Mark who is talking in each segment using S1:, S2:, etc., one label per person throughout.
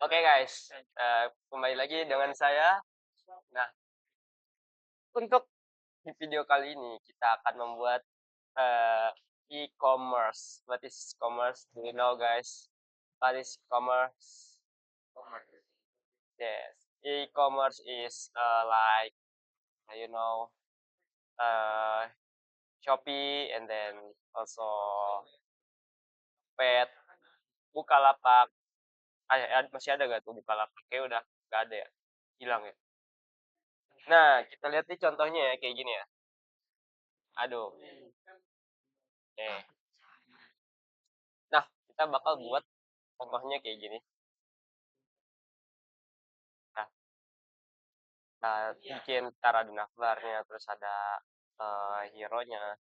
S1: Oke guys, kembali lagi dengan saya. Nah, untuk di video kali ini kita akan membuat, eee, e-commerce. What is commerce? Do you know guys? What is commerce? Yes, e-commerce is, like, you know, uh, Shopee and then also Pet, Bukalapak. Masih ada nggak tuh Bukalapak? Kayaknya udah nggak ada ya, hilang ya? Nah, kita lihat nih contohnya ya, kayak gini ya. Aduh, oke. Nah, kita bakal buat contohnya kayak gini. Nah, bikin entar ada navbarnya, terus ada, hero-nya,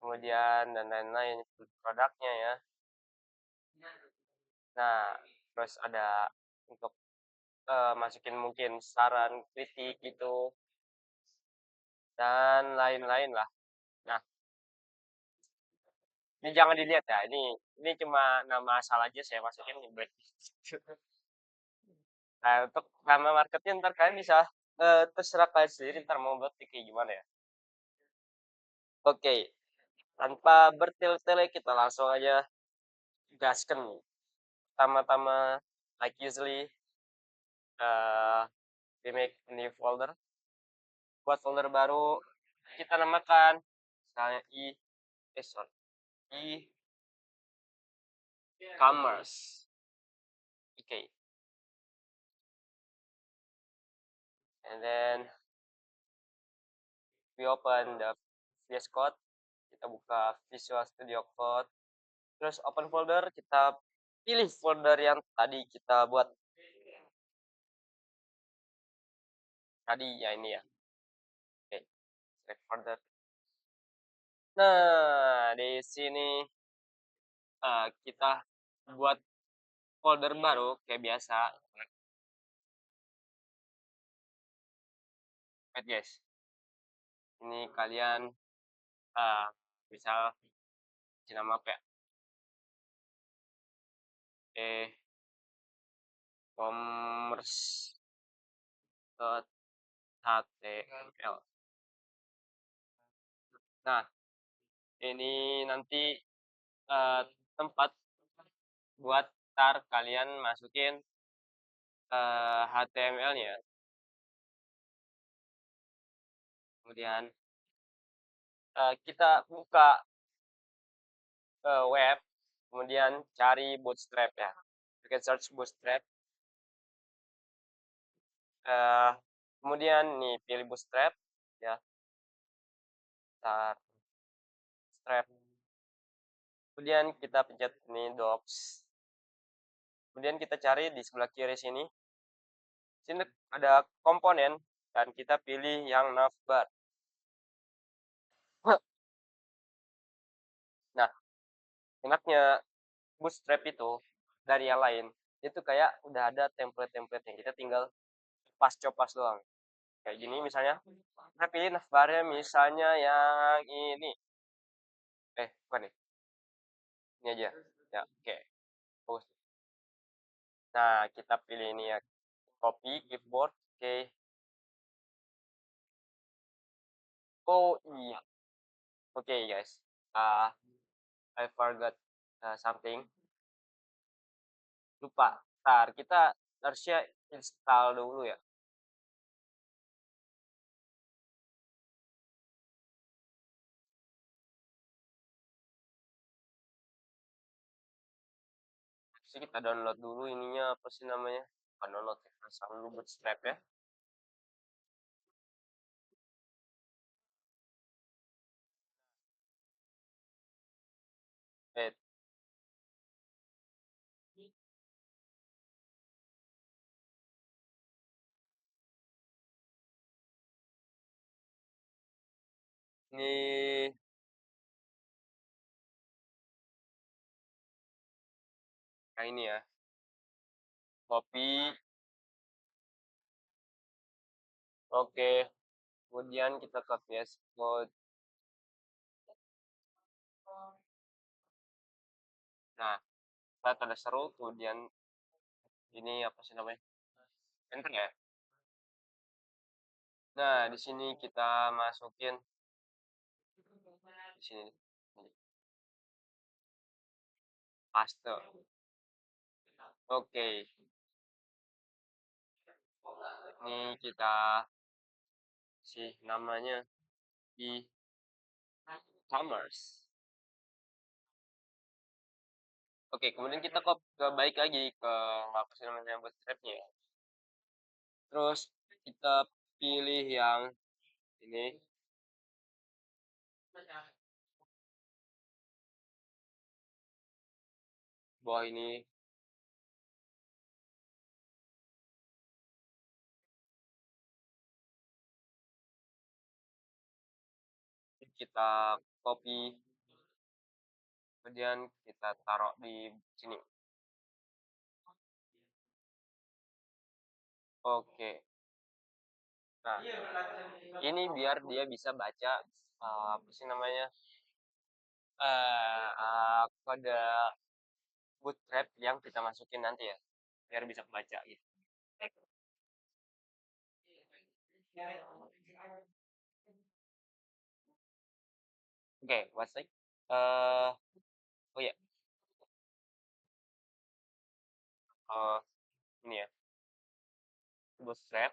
S1: kemudian dan lain-lain produknya ya. Nah, terus ada untuk, masukin mungkin saran, kritik gitu, dan lain-lain lah. Nah, ini jangan dilihat ya, ini cuma nama asal aja saya masukin di break. Nah, untuk nama marketnya entar kalian bisa, terserah kalian sendiri entar mau buat kayak gimana ya. Oke, tanpa bertele-tele kita langsung aja gasken. Pertama-tama, like usually, eee, we make a new folder. Buat folder baru, kita namakan misalnya sorry, e-commerce. Oke, and then we open the VS Code, kita buka Visual Studio Code, terus open folder, kita pilih folder yang tadi kita buat. Tadi ya ini ya, oke, select folder. Nah, di sini, kita buat folder baru kayak biasa. Wait guys, ini kalian, eee, misal kasih nama apa ya, e-commerce.html. Nah, ini nanti, tempat buat entar kalian masukin, HTML-nya. Kemudian, kita buka, web, kemudian cari Bootstrap ya. You can search Bootstrap, kemudian nih pilih Bootstrap ya, entar strap, kemudian kita pencet ini docs, kemudian kita cari di sebelah kiri sini, sini ada komponen dan kita pilih yang navbar. Nah, enaknya Bootstrap itu dari yang lain, itu kayak udah ada template-template-nya, kita tinggal copas doang. Kayak gini misalnya, kita pilih navbarnya misalnya yang ini, bukan nih, ini aja, ya oke, bagus. Nah, kita pilih ini ya, copy clipboard, oke. Oh iya, oke guys, uh, I forgot, something, lupa. Entar kita harusnya install dulu ya. Terus kita download dulu ininya, apa sih namanya? Bukan download ya, install dulu Bootstrap ya. Eh, ini nah ini ya, copy, oke. Kemudian kita ke VS Code. Nah, kita ada seru, kemudian ini apa sih namanya? Enter ya. Nah, di sini kita masukin di sini paste. Oke, ini kita sih namanya e-commerce. Oke, kemudian kita ke balik lagi ke apa sih namanya bootstrapnya ya. Terus kita pilih yang ini, bawah ini kita copy, kemudian kita taruh di sini. Oke. Nah, ini biar dia bisa baca apa sih namanya kode bootstrap yang kita masukin nanti ya, biar bisa baca gitu. Oke, what's like? Oh ya, uh, ini ya, bootstrap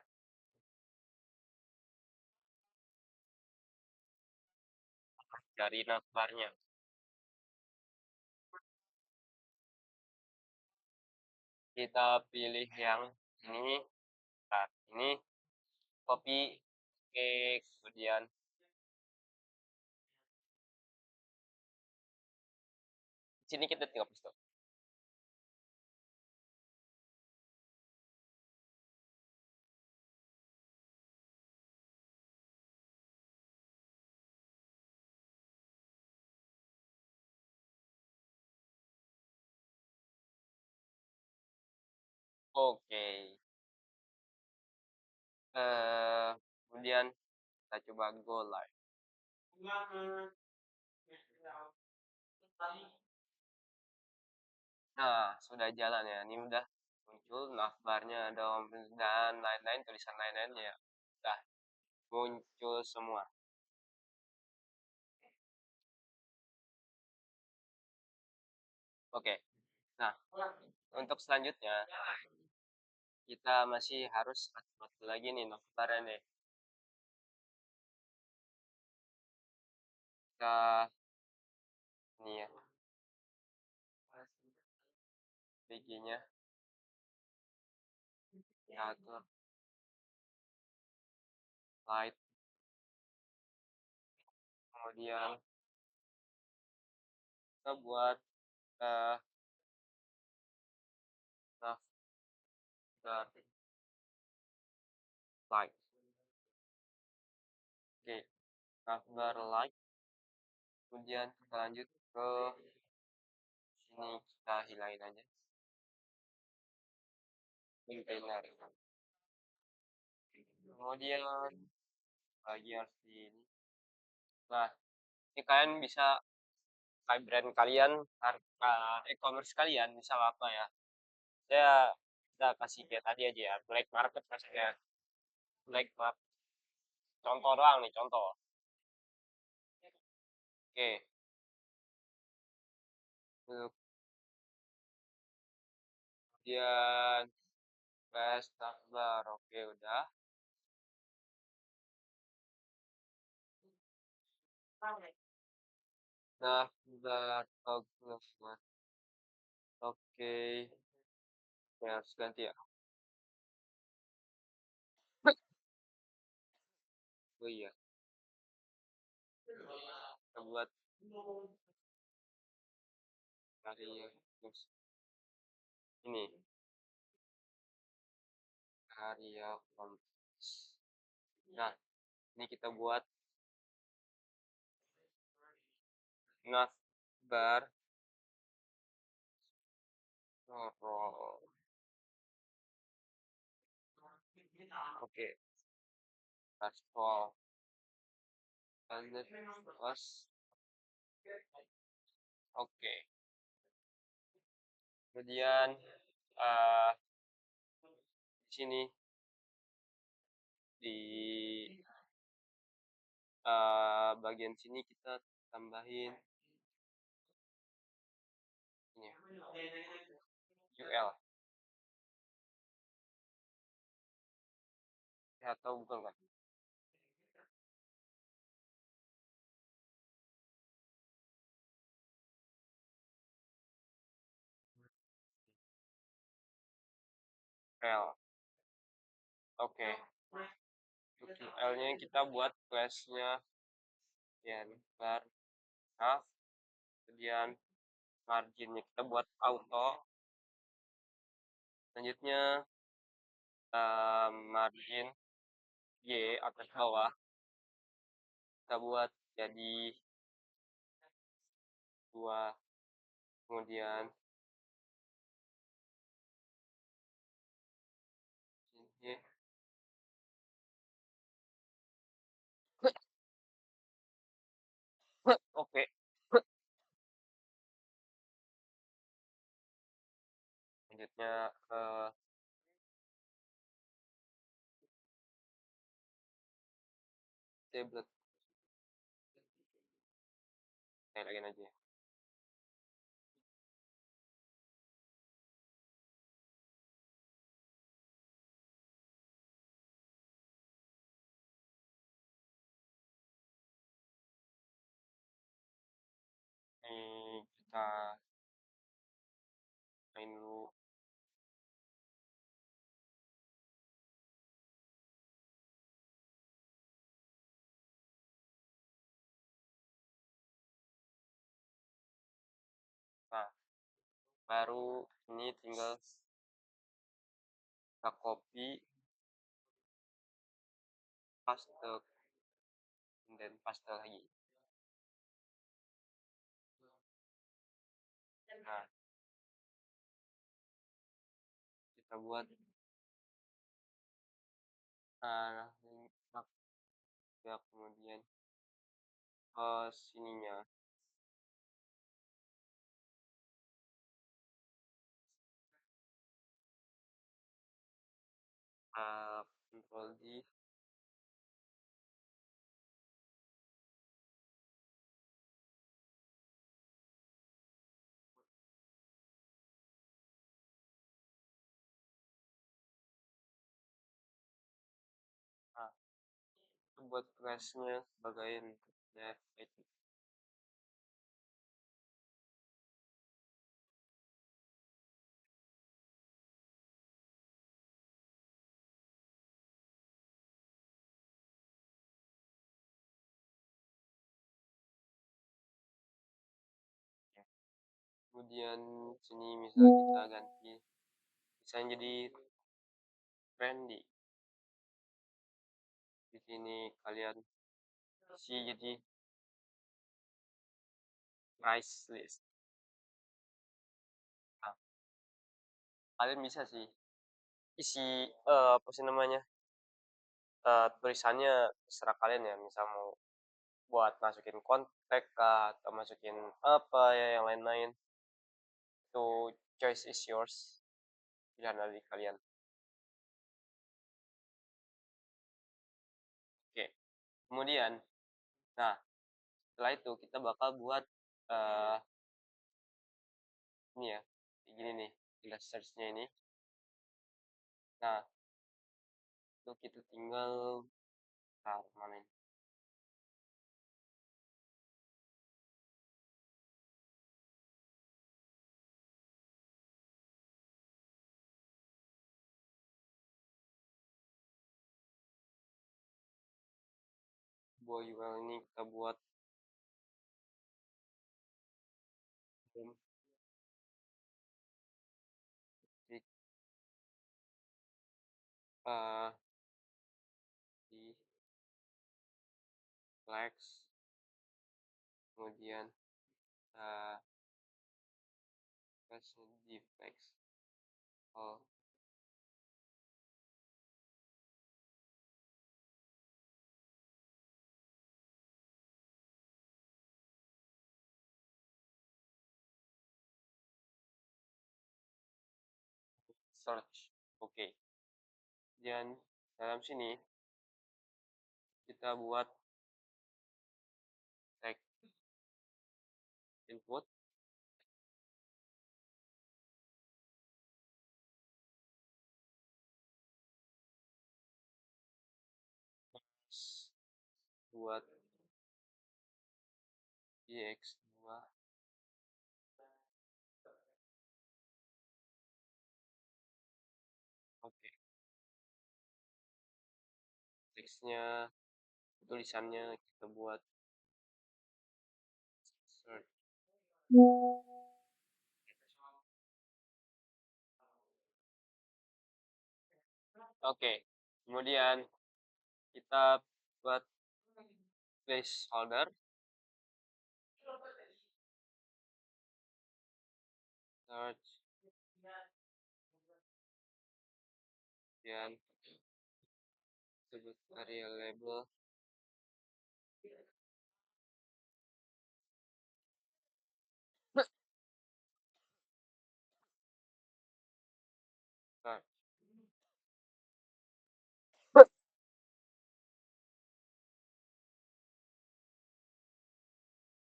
S1: dari navbarnya. Kita pilih yang ini, nah ini copy, oke, kemudian sini kita tinggal paste. Oke, kemudian kita coba go live. Nah, sudah jalan ya. Ini udah muncul navbarnya dan lain-lain, tulisan lain-lainnya ya. Udah muncul semua. Oke. Nah, untuk selanjutnya kita masih harus satu lagi nih navbarnya nih. Kita ini ya. Bikinnya atur light, kemudian kita buat uh, navbar light. Oke, navbar light. Kemudian kita lanjut ke sini, kita hilangin aja container. Kemudian bagian sini. Nah, ini kalian bisa kayak brand kalian, e-commerce kalian, misal apa ya? Saya kita kasih kayak tadi aja ya, black market maksudnya. Black market. Contoh doang nih, contoh. Oke, kemudian best bar. Oke, udah. Nah, udah. Oke, ya, harus ganti ya. Oh iya, kita buat karya terus ini karya konteks. Nah, ini kita buat navbar scroll. Oke, scroll. Lanjut, plus. Oke. Kemudian di sini di bagian sini kita tambahin ini UL ya, atau bukan kan? L. Oke. Untuk UL-nya kita buat class-nya ya bar half, kemudian marginnya kita buat auto. Selanjutnya margin Y atas bawah kita buat jadi 2, kemudian Y. Oke. Selanjutnya tablet saya lagi aja. Ini kita main dulu. Nah, baru ini tinggal kita copy, paste, dan paste lagi. Nah, kita buat ya, kemudian sininya Ctrl D, nah, itu buat class-nya sebagai dev itu. Kemudian sini misalnya kita ganti misalnya jadi trendy. Di sini kalian isi jadi price list. Nah, kalian bisa sih isi apa sih namanya, tulisannya terserah kalian ya, misal mau buat masukin kontak kah, atau masukin apa ya yang lain-lain, itu choice is yours, pilihan dari kalian. Oke, kemudian nah setelah itu kita bakal buat ini ya, kayak gini nih, kita search-nya ini. Nah, itu kita tinggal mana ini, buat URL ini kita buat di di flex, kemudian di flex all search. Oke, Dan dalam sini kita buat tag input buat ex2. Oke, teksnya, tulisannya kita buat search. Oke, kemudian kita buat placeholder search, dan sebut area label. Nah,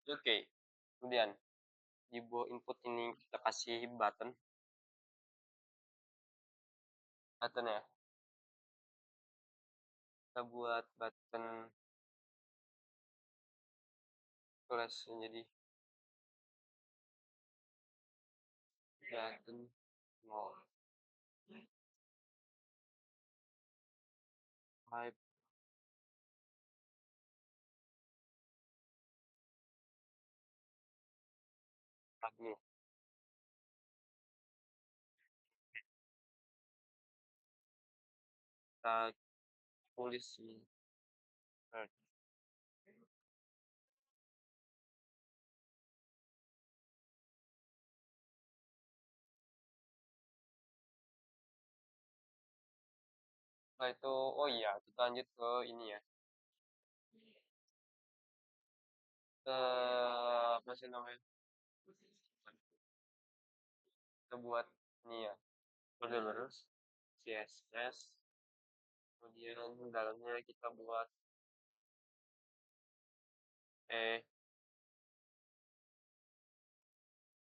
S1: oke, kemudian di bawah input ini kita kasih button ya. Kita buat button class jadi button 0 type admin. Kita tulis di search. Setelah itu, oh iya, kita lanjut ke ini ya. Apa sih namanya? Kita buat ini ya, folder CSS. Kemudian dalamnya kita buat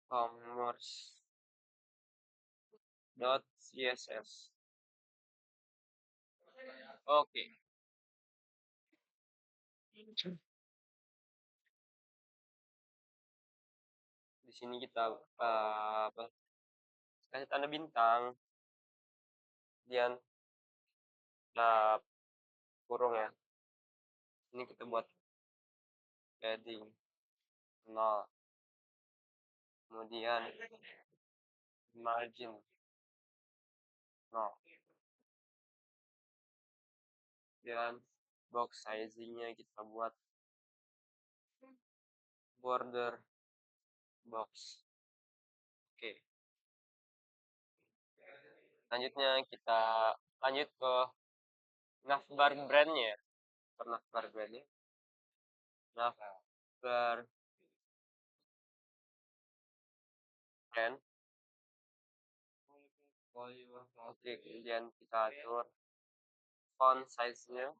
S1: commerce.css. Oke. Di sini kita kasih tanda bintang, kemudian kita kurung ya. Ini kita buat padding 0, kemudian margin 0, dan box sizingnya kita buat border box. Oke. Selanjutnya kita lanjut ke navbar brandnya. Navbar brandnya. Navbar brand. Oke, kemudian kita atur font size-nya.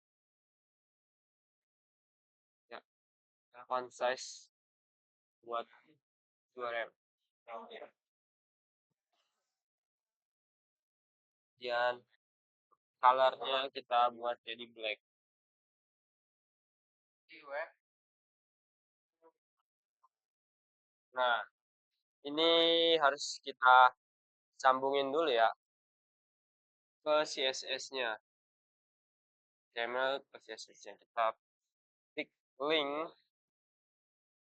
S1: Ya, font size buat 2 rem. Kemudian color-nya kita buat jadi black. Nah, ini harus kita sambungin dulu ya ke CSS-nya. HTML ke CSS-nya. Kita klik link.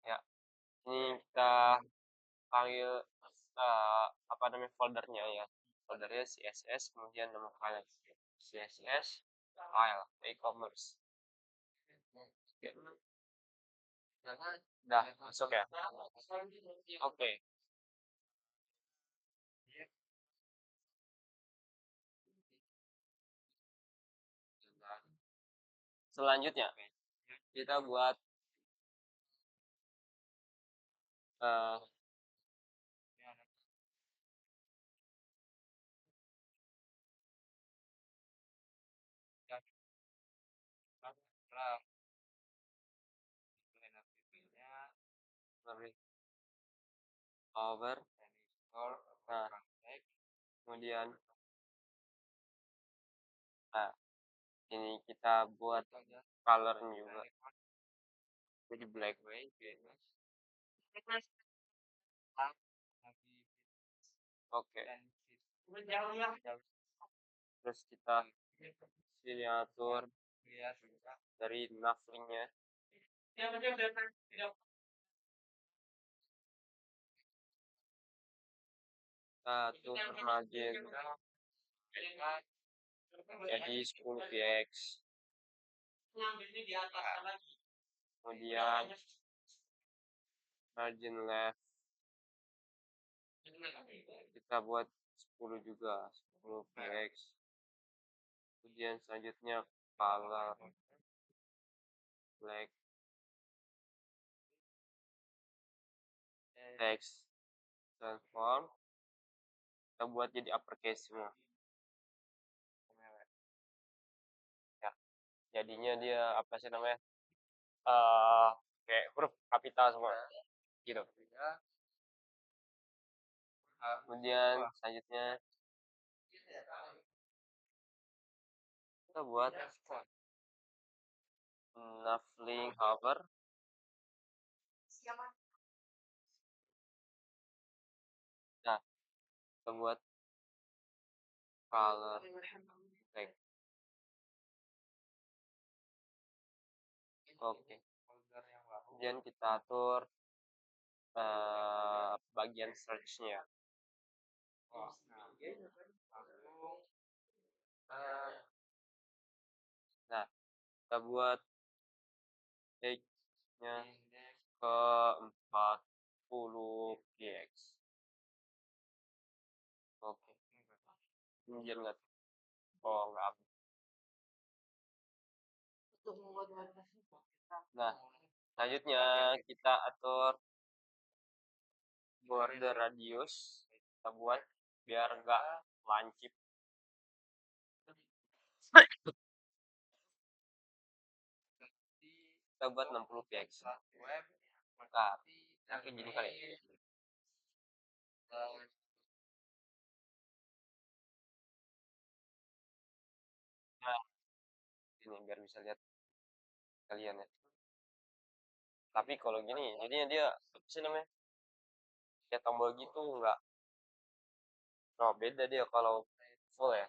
S1: Ya, ini kita panggil apa namanya foldernya ya. Foldernya CSS, kemudian nama file CSS file e-commerce. Udah masuk ya. Oke. Selanjutnya kita buat Mari over. Nah, kemudian nah, ini kita buat colornya juga. Jadi black. Oke. Terus kita sini atur dari naflingnya. Kita atur margin jadi 10 px. Kemudian margin left kita buat 10 juga, 10 px. Kemudian selanjutnya color black text transform kita buat jadi uppercase semua ya, jadinya dia apa sih namanya kayak huruf kapital semua gitu. Kemudian selanjutnya kita buat nafling hover. Nah, kita buat color black. Oke. Kemudian kita atur bagian search-nya. Nah, kita buat X-nya ke 40 px. Oke. Kemudian nggak? Oh, nggak. Nah, selanjutnya kita atur border radius. Kita buat biar nggak lancip. Kita buat 60 px. Nah, yakin gini kali. Nah, ini biar bisa lihat kalian ya. Tapi kalau gini, jadinya dia apa sih namanya? Kayak tombol gitu nggak. Oh, beda dia kalau full ya.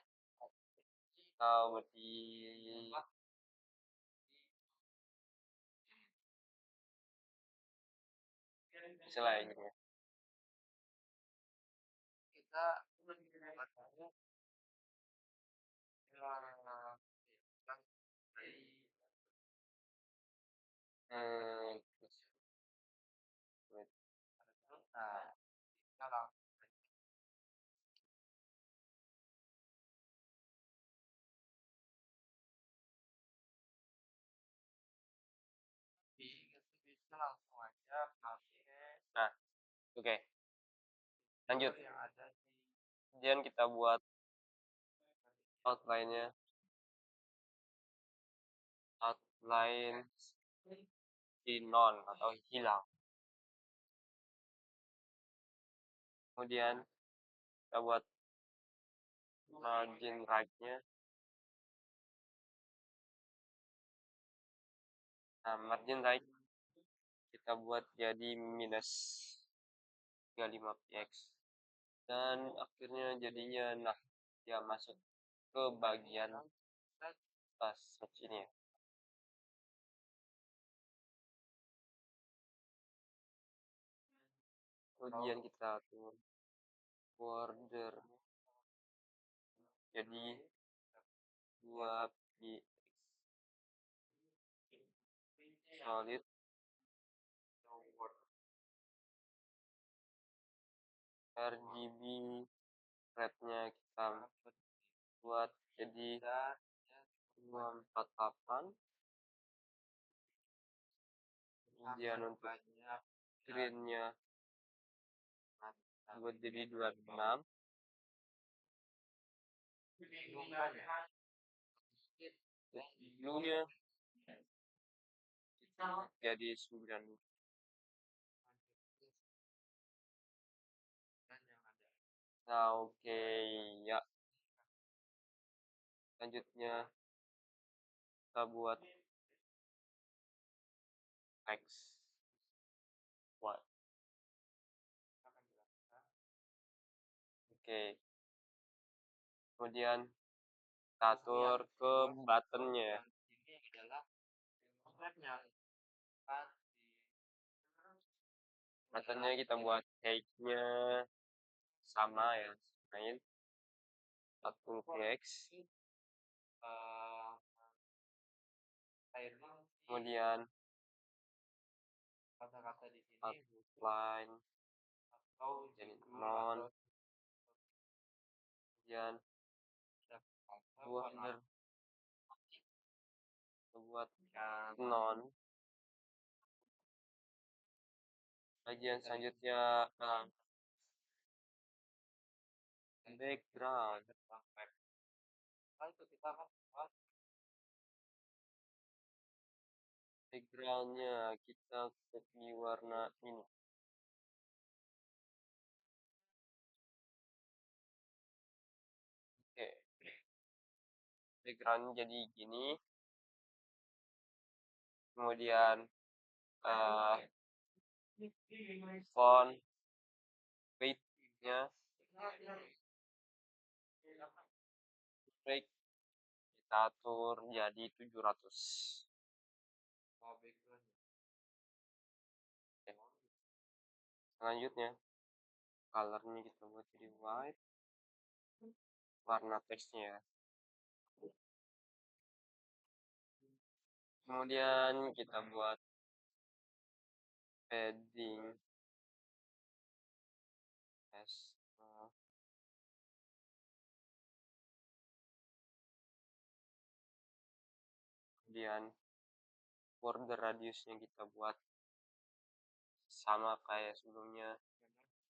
S1: Tahu di istilah gitu ya. Kita nah, oke. Lanjut. Kemudian kita buat outline-nya. Outline di non atau hilang. Kemudian kita buat margin right-nya. Nah, margin right kita buat jadi minus 35 px. Dan akhirnya jadinya, nah, dia masuk ke bagian atas search ini ya. Kemudian kita atur border jadi 2 px solid RGB rate-nya kita buat jadi 248. Kemudian untuk screen-nya buat jadi 26. Blue-nya jadi 9. Nah, oke, ya. Selanjutnya kita buat X. What? Oke. Kemudian kita atur ke buttonnya. Buttonnya kita buat height-nya sama ya, main 40 px. Kemudian outline jadi non, kemudian border buat non. Bagian selanjutnya background. Backgroundnya kita copy warna ini. Oke, background jadi gini. Kemudian font weight-nya break kita atur jadi 700. Oke. Selanjutnya colornya kita buat jadi white, warna teksnya ya. Kemudian kita buat padding as kemudian border radiusnya kita buat sama kayak sebelumnya,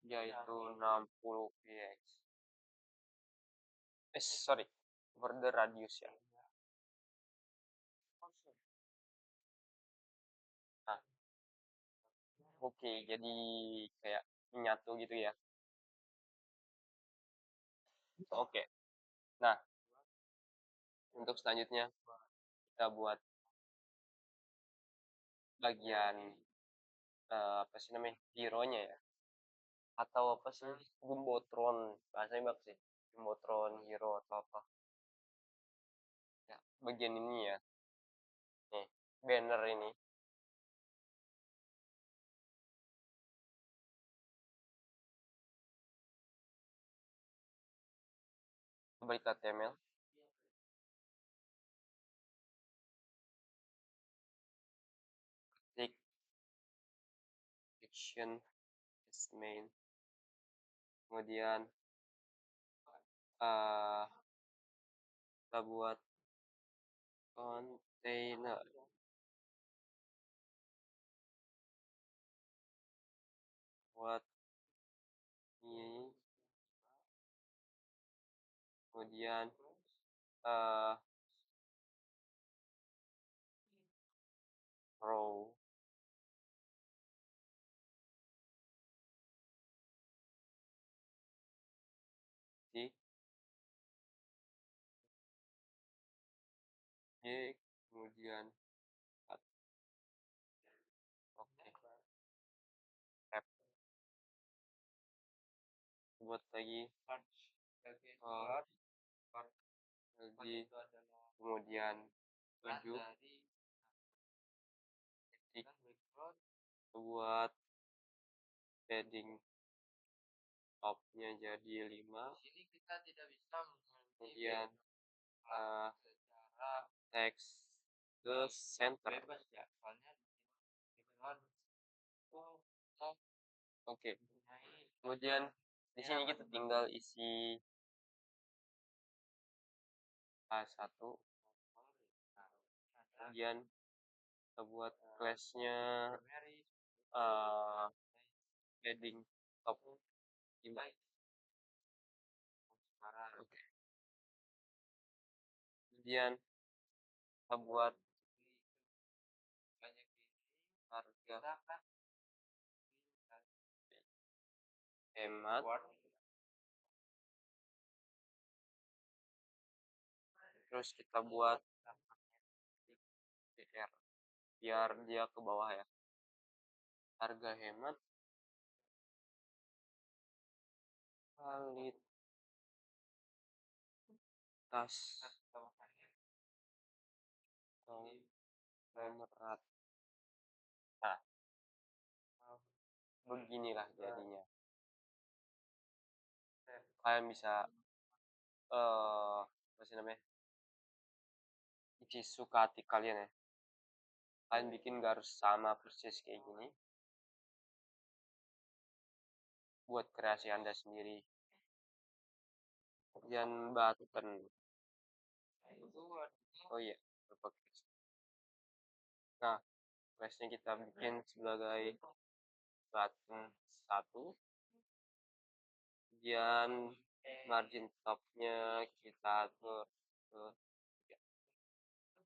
S1: yaitu 60 px. Sorry, border radius ya. Nah, oke, jadi kayak menyatu gitu ya. Oke. Nah, untuk selanjutnya kita buat bagian apa sih namanya, hero-nya ya, atau apa sih, Jumbotron bahasanya bak sih, Jumbotron hero atau apa ya, bagian ini ya, nih banner ini. Balik ke HTML, ketik action as main, kemudian kita buat container, buat ini, kemudian row di G, kemudian cut. Oke, tab, buat lagi lagi, kemudian 7 titik, buat padding topnya jadi 5, kemudian text ke center. Oke, kemudian di sini kita tinggal isi A1, kemudian kita buat class-nya padding top 5. Oke. Kemudian kita buat Ya, hemat. Terus kita buat PR biar dia ke bawah ya. Harga hemat kualitas memerat. Nah, beginilah jadinya. Kalian bisa apa sih namanya? Isi suka hati kalian ya. Kalian bikin garis sama persis kayak gini buat kreasi Anda sendiri. Jangan button. Oh iya, lupa case. Nah, classnya kita bikin sebagai button 1. Kemudian margin topnya kita atur ke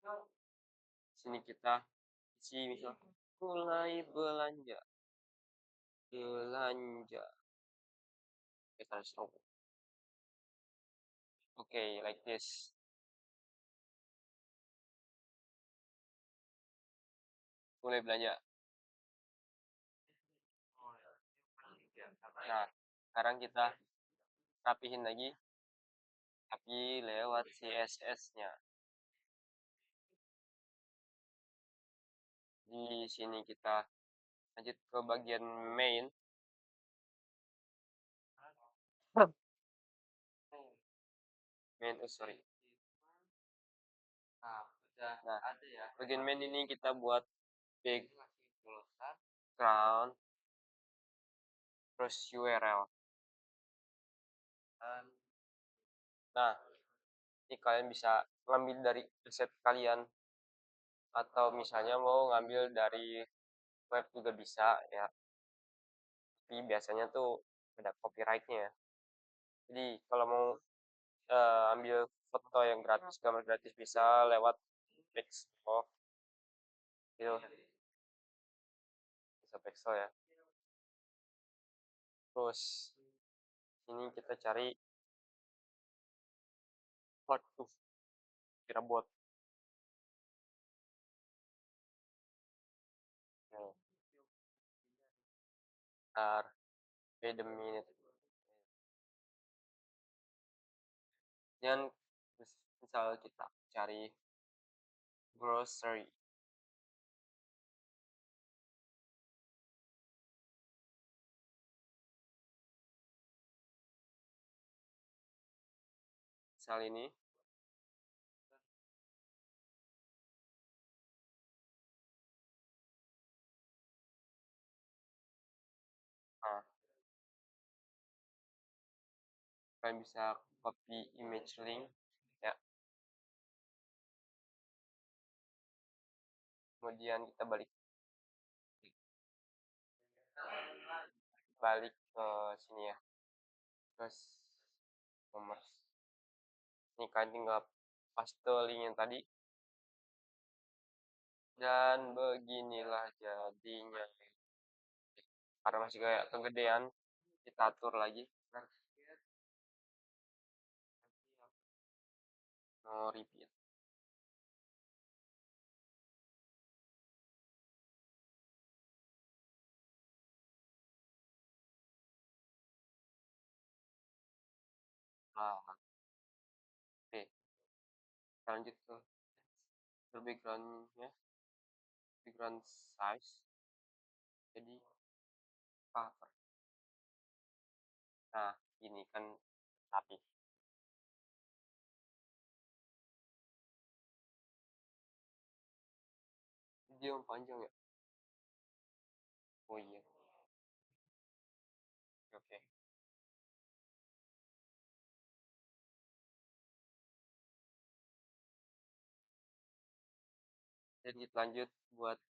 S1: 3. Sini kita isi misal mulai belanja. Belanja. Kita stop. Okay, like this. Mulai belanja. Nah, sekarang kita rapihin lagi, tapi lewat CSS-nya. Di sini kita lanjut ke bagian main. Main, oh sorry. Nah, bagian main ini kita buat background terus URL. Nah, ini kalian bisa ngambil dari preset kalian atau misalnya mau ngambil dari web juga bisa ya. Tapi biasanya tuh ada copyright-nya ya. Jadi kalau mau ambil foto yang gratis, gambar gratis bisa lewat Pexel. Gitu. Bisa Pexel ya. Terus ini kita cari waduh, kira bot. Nah, ntar wait a minute. Dan misal kita cari grocery. Misal ini. Nah, kalian bisa copy image link ya. Kemudian kita balik ke sini ya. Terus commerce. Ini kalian tinggal paste link yang tadi. Dan beginilah jadinya. Karena masih kayak kegedean, kita atur lagi. No repeat. Nah, oke. Kita lanjut ke backgroundnya. Background size. Jadi cover. Nah, ini kan rapi. Video yang panjang ya? Oh iya. Oke. Jadi lanjut buat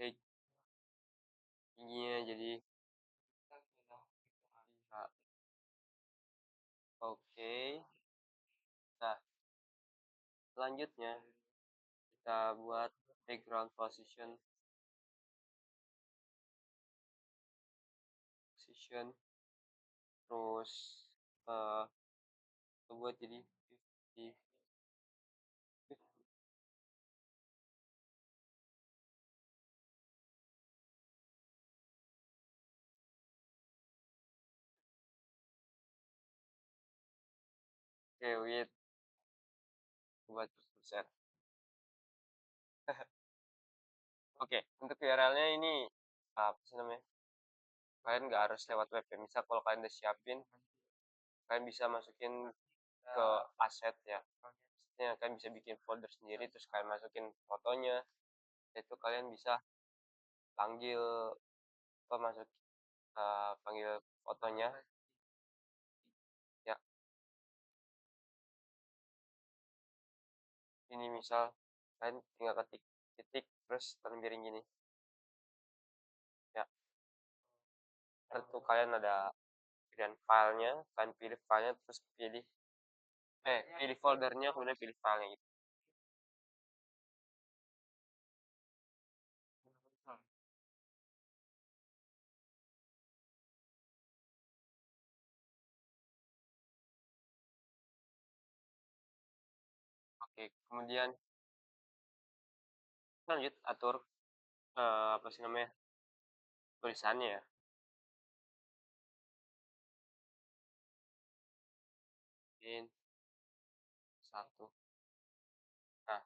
S1: page ininya jadi nah, oke. Nah, selanjutnya kita buat background position position, terus uh, kita buat jadi 50. Oke, with buat persen. Oke, untuk URL-nya ini apa sih namanya? Kalian nggak harus lewat web ya. Misal kalau kalian udah siapin, kalian bisa masukin ke aset ya. Maksudnya kalian bisa bikin folder sendiri, terus kalian masukin fotonya. Itu kalian bisa panggil masuk panggil fotonya ya. Ini misal kalian tinggal ketik titik terus tanda miring gini ya. Terus kalian ada pilihan filenya, kalian pilih filenya terus pilih foldernya kemudian pilih filenya gitu. Oke, kemudian lanjut atur apa sih namanya tulisannya ya. In satu. Nah,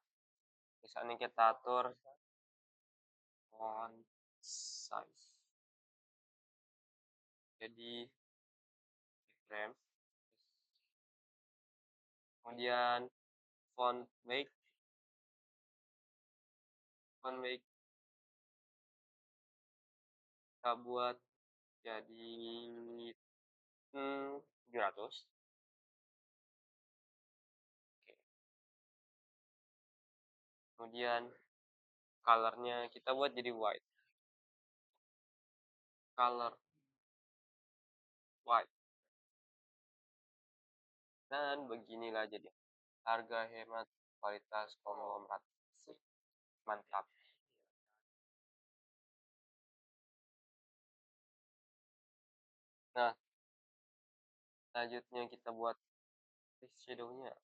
S1: misalnya kita atur font size. Jadi frame. Kemudian font weight kita buat jadi 700. Oke. Kemudian colornya kita buat jadi white. Color white. Dan beginilah jadi harga hemat kualitas konglomerat. Mantap. Nah, selanjutnya kita buat shadow-nya.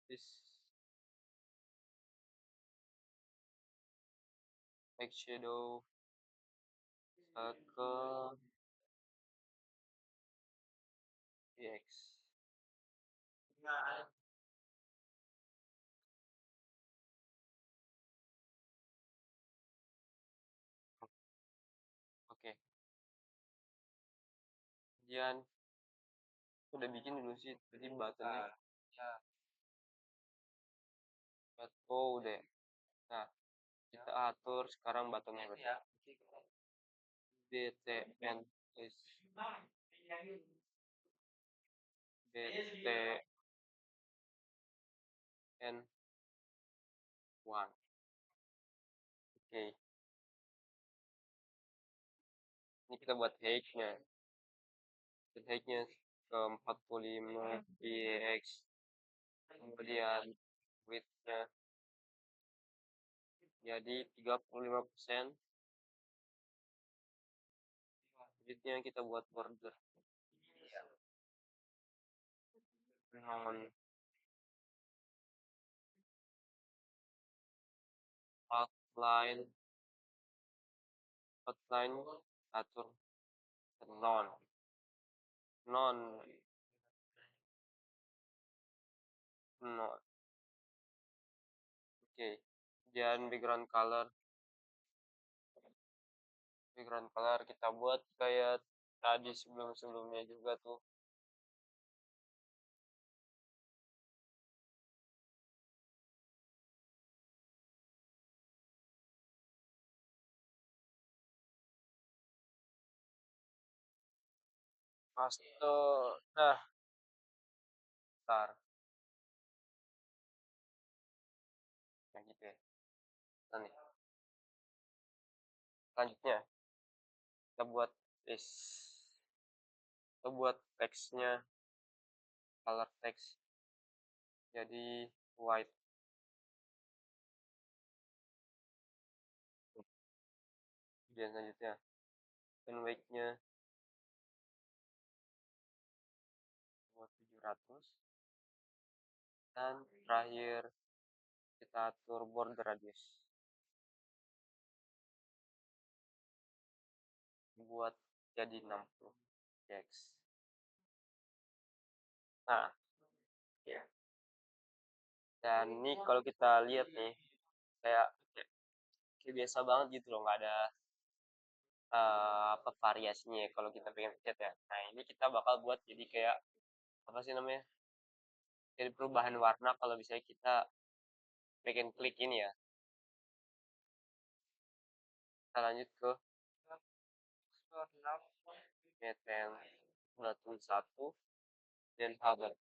S1: This shadow ke PX. Oke. Kemudian udah bikin dulu sih tadi buttonnya. Oh udah. Nah, kita atur sekarang buttonnya BTN is BTN 1. Oke. Ini kita buat height-nya. Height-nya ke 45 px. Kemudian width-nya jadi 35%. Width-nya kita buat border. Non outline atur non non non. Oke. Dan background color kita buat kayak tadi sebelumnya juga tuh. Paste. Nah, ntar. Nah gitu ya. Nah, nih. Selanjutnya kita buat teksnya color text jadi white. kemudian selanjutnya pen weight-nya buat 700, dan terakhir kita atur border radius buat jadi 60 px. Nah, ya. Dan ini kalau kita lihat nih, kayak biasa banget gitu loh, nggak ada apa variasinya ya kalau kita pengen pencet ya. Nah, ini kita bakal buat jadi kayak apa sih namanya? Jadi perubahan warna kalau misalnya kita pengen klik ini ya. Kita lanjut ke meten 91 dan hover.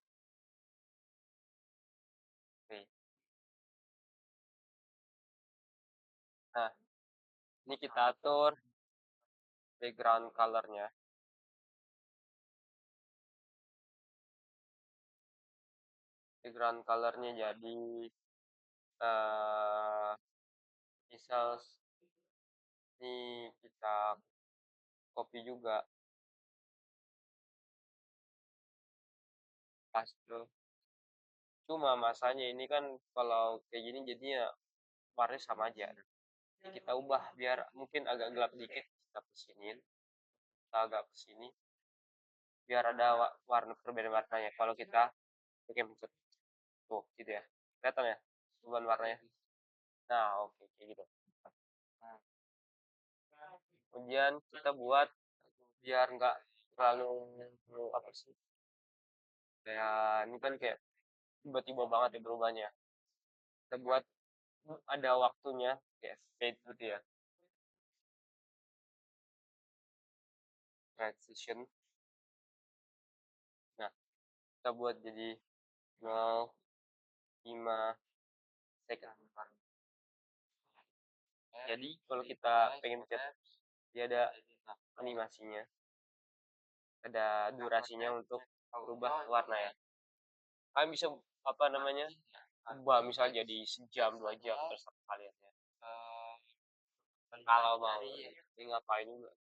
S1: Oke. Nah, ini kita atur background color-nya. Background color-nya jadi misal ini kita copy juga paste. Cuma masanya ini kan kalau kayak gini jadinya warnanya sama aja. Kita ubah biar mungkin agak gelap dikit, kita kesinin, kita agak kesini biar ada warna perbedaan warnanya. Kalau kita pakai pencet tuh gitu ya, kelihatan ya perubahan warnanya. Nah, oke, kayak gitu. Kemudian kita buat biar nggak terlalu apa sih, kayak ini kan kayak tiba-tiba banget ya berubahnya. Kita buat ada waktunya kayak fade gitu ya, transition. Nah, kita buat jadi 0,5 second. Jadi kalau kita pengen pencet, dia ada animasinya, ada durasinya untuk berubah warna ya. Kalian bisa apa namanya, ubah misalnya jadi sejam 2 jam terserah kalian ya. Kalau mau, ini ngapain juga.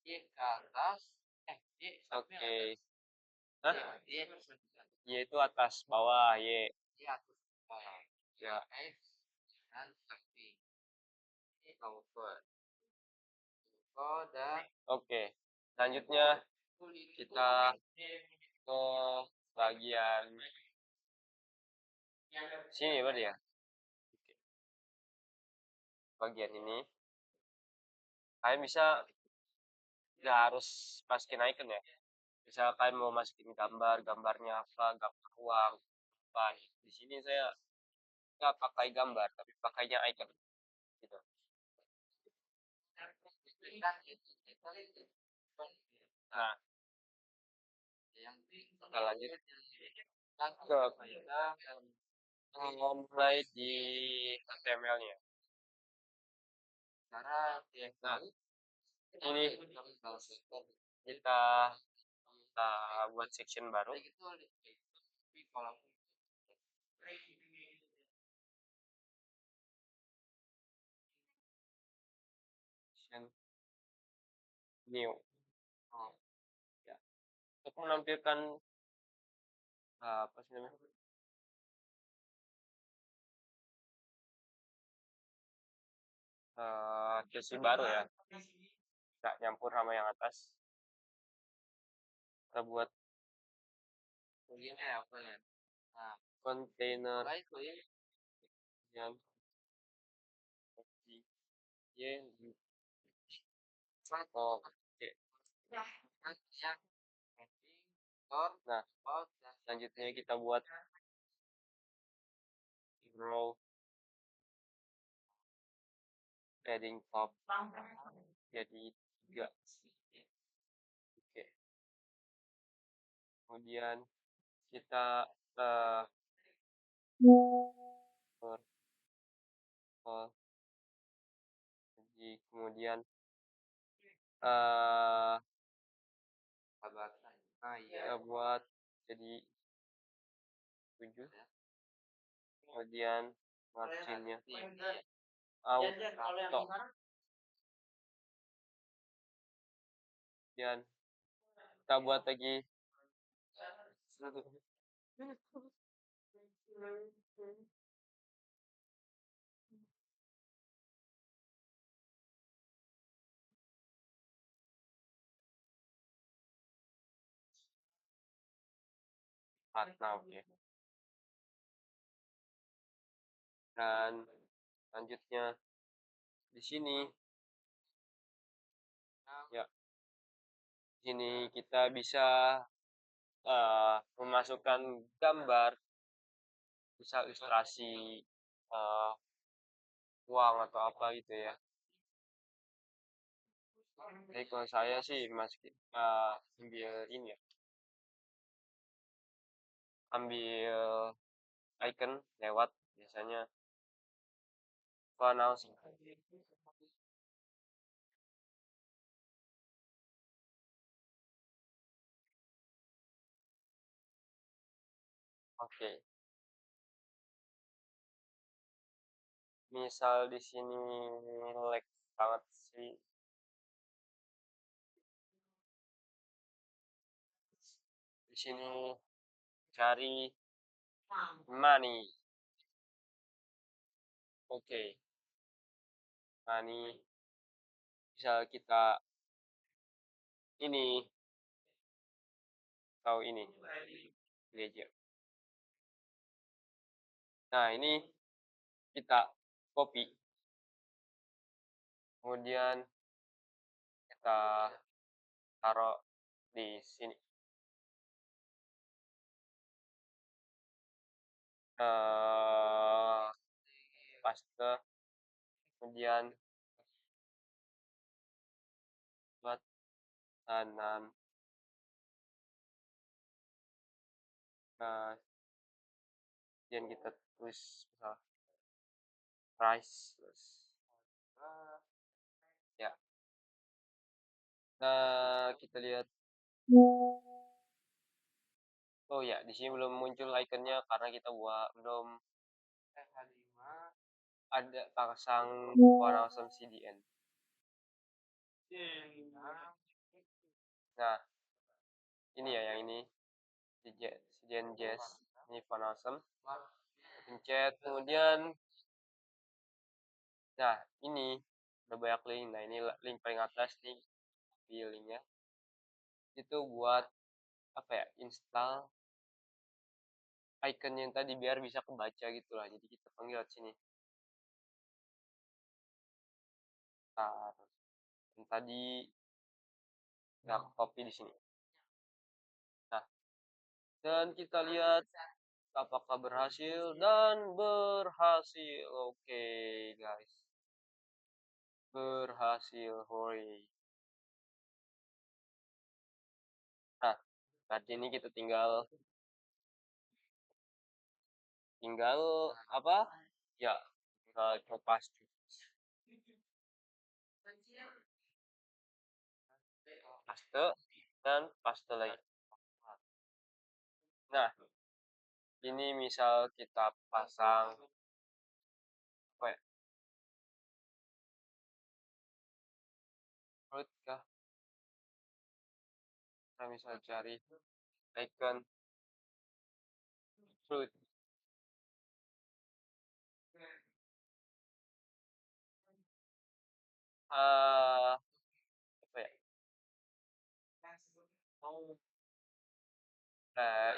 S1: Y ke atas, oke. Hah? Y itu atas bawah, Y. Y atas bawah. Ya. Oke. Selanjutnya kita ke bagian sini berarti ya. Bagian ini kalian bisa nggak harus masukin icon ya. Misal kalian mau masukin gambar, gambarnya apa, gambar uang, apa. Di sini saya nggak pakai gambar, tapi pakainya icon. Gitu. Nah, kita lanjut ke mulai di HTML-nya. Nah, ini kita buat section baru. Section new. Ya. Untuk menampilkan apa sih namanya? Sesi baru ya. Nggak nyampur sama yang atas. Kita buat kontainer yang oke. Nah, selanjutnya kita buat row padding top jadi 3. Oke. Kemudian kita jadi kemudian kita buat jadi 7. Kemudian marginnya auto kemudian kita buat lagi warna, oke. Dan selanjutnya di sini, ya, di sini kita bisa memasukkan gambar, bisa ilustrasi eh, uang atau apa gitu ya. Jadi kalau saya sih masukin ambil ini ya, ambil icon lewat biasanya funnel sih. Oke, misal di sini lag banget sih. Di sini cari money. Oke, money bisa kita ini tahu ini aja. Nah, ini kita copy, kemudian kita taruh di sini. Paste, kemudian buat kanan. Nah, kemudian kita tulis misal priceless. Ya, nah kita lihat. Oh ya, di sini belum muncul ikonnya karena kita belum ada pasang warna awesome CDN. Nah, ini ya yang ini CDN Jazz, ini warna awesome. Pencet, kemudian nah ini udah banyak link. Nah, ini link paling atas nih, pilih linknya. Itu buat apa ya, install icon yang tadi biar bisa kebaca gitu lah. Jadi kita panggil lewat sini. Nah, yang tadi kita copy di sini. Nah, dan kita lihat apakah berhasil, dan berhasil. Oke, guys. Berhasil, hore. Nah, saat ini kita tinggal apa? Ya, tinggal coba paste dan paste lagi. Nah, ini misal kita pasang apa ya? Fruit kah? Kita misal cari icon fruit. Apa ya?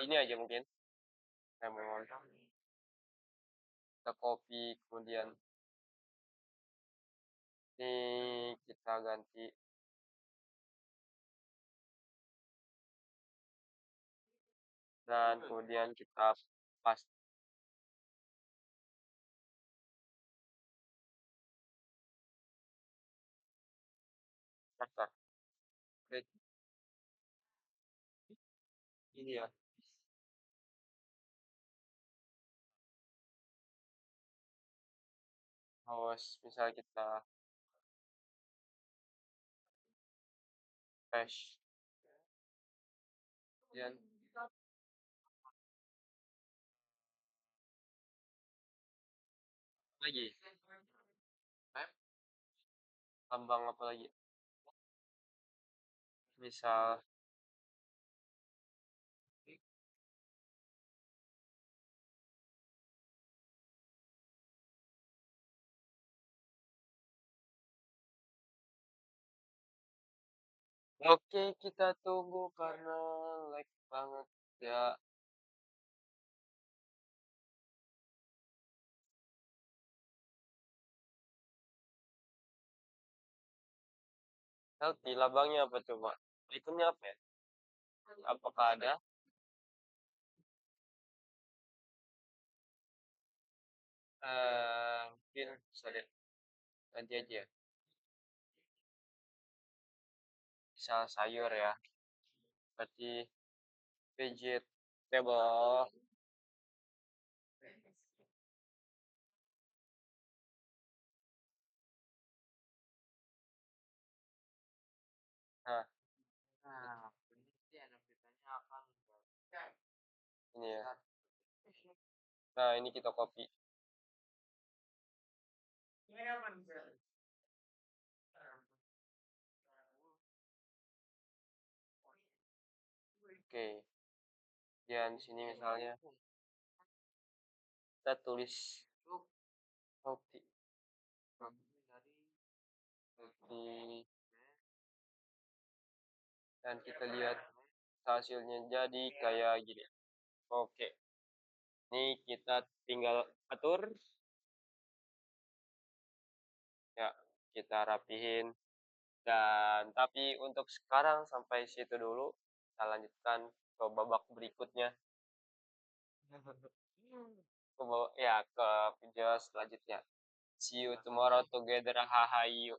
S1: Ini aja mungkin. Saya mohon. Kita copy, kemudian ini kita ganti. Dan kemudian kita paste. Daftar. Oke, ini ya. Terus misal kita hash, kemudian lagi lambang apa lagi? Misal, oke kita tunggu karena lag banget ya. Healthy, labangnya apa coba? Itemnya apa ya? Apakah ada? Mungkin bisa deh, nanti aja ya. Misal sayur ya, berarti vegetable. Nah, ini ya. Nah, ini kita copy. Oke, dan sini misalnya kita tulis healthy. Healthy. Dan kita lihat hasilnya jadi kayak gini. Oke, ini kita tinggal atur ya, kita rapihin. Dan tapi untuk sekarang sampai situ dulu. Kita lanjutkan ke babak berikutnya. Ya, ke video selanjutnya. See you tomorrow together. Hahaha.